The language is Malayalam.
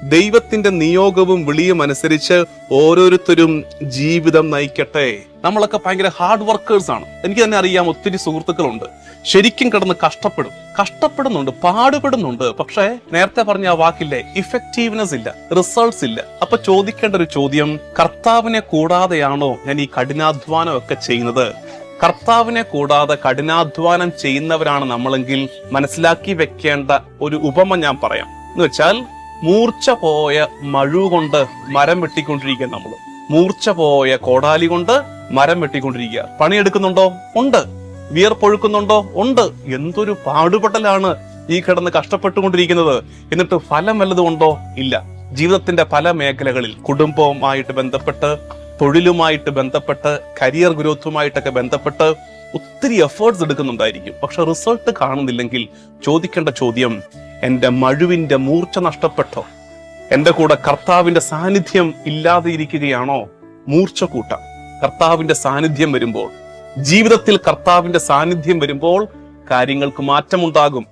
ദൈവത്തിന്റെ നിയോഗവും വിളിയും അനുസരിച്ച് ഓരോരുത്തരും ജീവിതം നയിക്കട്ടെ. നമ്മളൊക്കെ ഭയങ്കര ഹാർഡ് വർക്കേഴ്സ് ആണ്. എനിക്ക് തന്നെ അറിയാം, ഒത്തിരി സുഹൃത്തുക്കളുണ്ട് ശരിക്കും കിടന്ന് കഷ്ടപ്പെടുന്നുണ്ട്, പാടുപെടുന്നുണ്ട്. പക്ഷെ നേരത്തെ പറഞ്ഞ ആ വാക്കില്ലേ, ഇഫക്റ്റീവ്നെസ് ഇല്ല, റിസൾട്ട്സ് ഇല്ല. അപ്പൊ ചോദിക്കേണ്ട ഒരു ചോദ്യം, കർത്താവിനെ കൂടാതെയാണോ ഞാൻ ഈ കഠിനാധ്വാനം ഒക്കെ ചെയ്യുന്നത്? കർത്താവിനെ കൂടാതെ കഠിനാധ്വാനം ചെയ്യുന്നവരാണ് നമ്മളെങ്കിൽ മനസ്സിലാക്കി വെക്കേണ്ട ഒരു ഉപമ ഞാൻ പറയാം. എന്ന് വെച്ചാൽ, മൂർച്ച പോയ മഴു കൊണ്ട് മരം വെട്ടിക്കൊണ്ടിരിക്കുക. നമ്മൾ മൂർച്ച പോയ കോടാലി കൊണ്ട് മരം വെട്ടിക്കൊണ്ടിരിക്കുക. പണിയെടുക്കുന്നുണ്ടോ? ഉണ്ട്. വിയർപ്പൊഴുക്കുന്നുണ്ടോ? ഉണ്ട്. എന്തൊരു പാടുപെടലാണ് ഈ കിടന്ന് കഷ്ടപ്പെട്ടുകൊണ്ടിരിക്കുന്നത്. എന്നിട്ട് ഫലം വല്ലതുകൊണ്ടോ? ഇല്ല. ജീവിതത്തിന്റെ പല മേഖലകളിൽ, കുടുംബവുമായിട്ട് ബന്ധപ്പെട്ട്, തൊഴിലുമായിട്ട് ബന്ധപ്പെട്ട്, കരിയർ ഗ്രോത്തുമായിട്ടൊക്കെ ബന്ധപ്പെട്ട് ഒത്തിരി എഫേർട്സ് എടുക്കുന്നുണ്ടായിരിക്കും. പക്ഷെ റിസൾട്ട് കാണുന്നില്ലെങ്കിൽ ചോദിക്കേണ്ട ചോദ്യം, എന്റെ മഴുവിന്റെ മൂർച്ച നഷ്ടപ്പെട്ടോ? എന്റെ കൂടെ കർത്താവിന്റെ സാന്നിധ്യം ഇല്ലാതെ ഇരിക്കുകയാണോ? മൂർച്ച കൂട്ടാം. കർത്താവിന്റെ സാന്നിധ്യം വരുമ്പോൾ, ജീവിതത്തിൽ കർത്താവിന്റെ സാന്നിധ്യം വരുമ്പോൾ കാര്യങ്ങൾക്ക് മാറ്റമുണ്ടാകും.